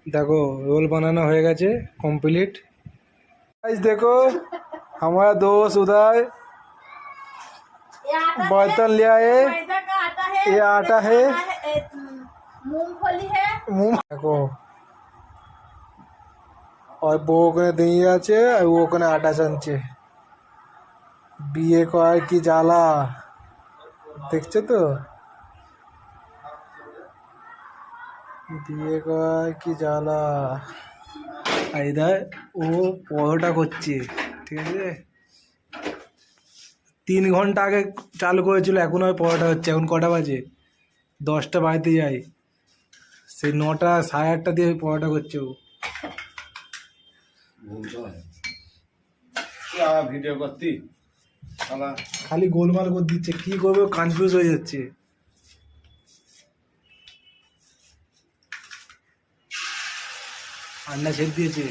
देखो रोल बनाना हो गए कमप्लीट। गाइस देखो हमारा दोस्त उदय बर्तन ले आए। ये आटा है, मूंगफली है, देखो और बউ ওখানে দাঁড়িয়ে আছে আর ও ওখানে আটা চানছে। বিয়ে করার কি জ্বালা দেখছো তো, বিয়ে করার কি জ্বালা। আর ইধার ও পরোটা করছে, ঠিক আছে। 3 ঘন্টা আগে চালু করেছিল, এখন আর পরোটা হচ্ছে। এখন কটা বাজে? 10টা বাড়িতে যাই, সেই 9টা 8:30 দিয়ে পরোটা করছে ও। ভিডিও করতি খালি গোলমাল করে দিচ্ছে, কি করবে কনফিউজ হয়ে যাচ্ছে। আন্না ছেড়ে দিয়েছে।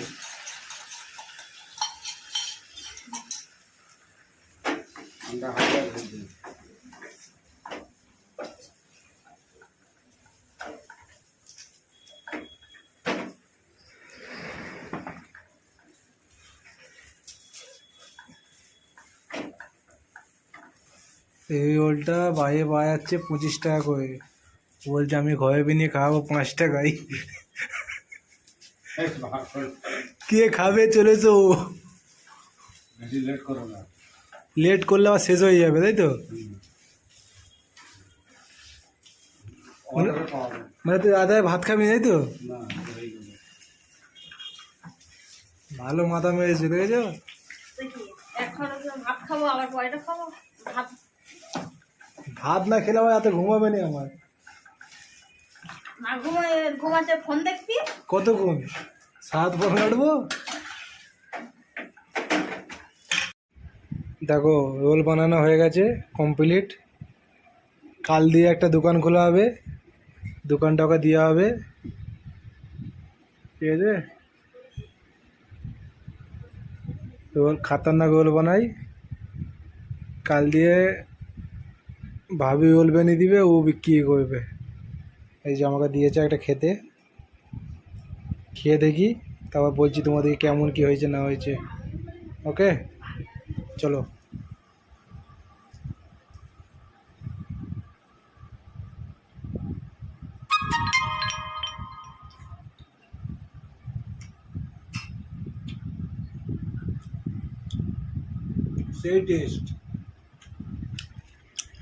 এই রোলটা বাইরে পাওয়া যাচ্ছে 25 টাকা করে। বলছে আমি ঘরে বিনিয়ে খাওয়াবো 5 টাকায়। কে খাবে? চলেছো লেট করো না, লেট করলে আবার শেষ হয়ে যাবে, তাই তো? মানে তুই আদায় ভাত খাবি, তাই তো? ভালো মাথা মেরেছে, দেখেছো? ভাত না খেলে আমার এত ঘুমাবে না। আমার কতক্ষণ? 7 ফোন কাটবো। দেখো রোল বানানো হয়ে গেছে কমপ্লিট। কাল দিয়ে একটা দোকান খোলা হবে, দোকানটা ওকে দেওয়া হবে, ঠিক আছে। রোল খাতারনাক রোল বানাই, কাল দিয়ে ভাবি রোল বানিয়ে দিবে, ও বিক্রি করবে। এই যে আমাকে দিয়েছে একটা খেতে, খেয়ে দেখি, তারপর বলছি তোমাদেরকে কেমন কি হয়েছে না হয়েছে। ওকে চলো। সেই টেস্ট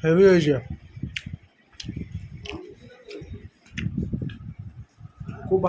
হেভি হয়েছে।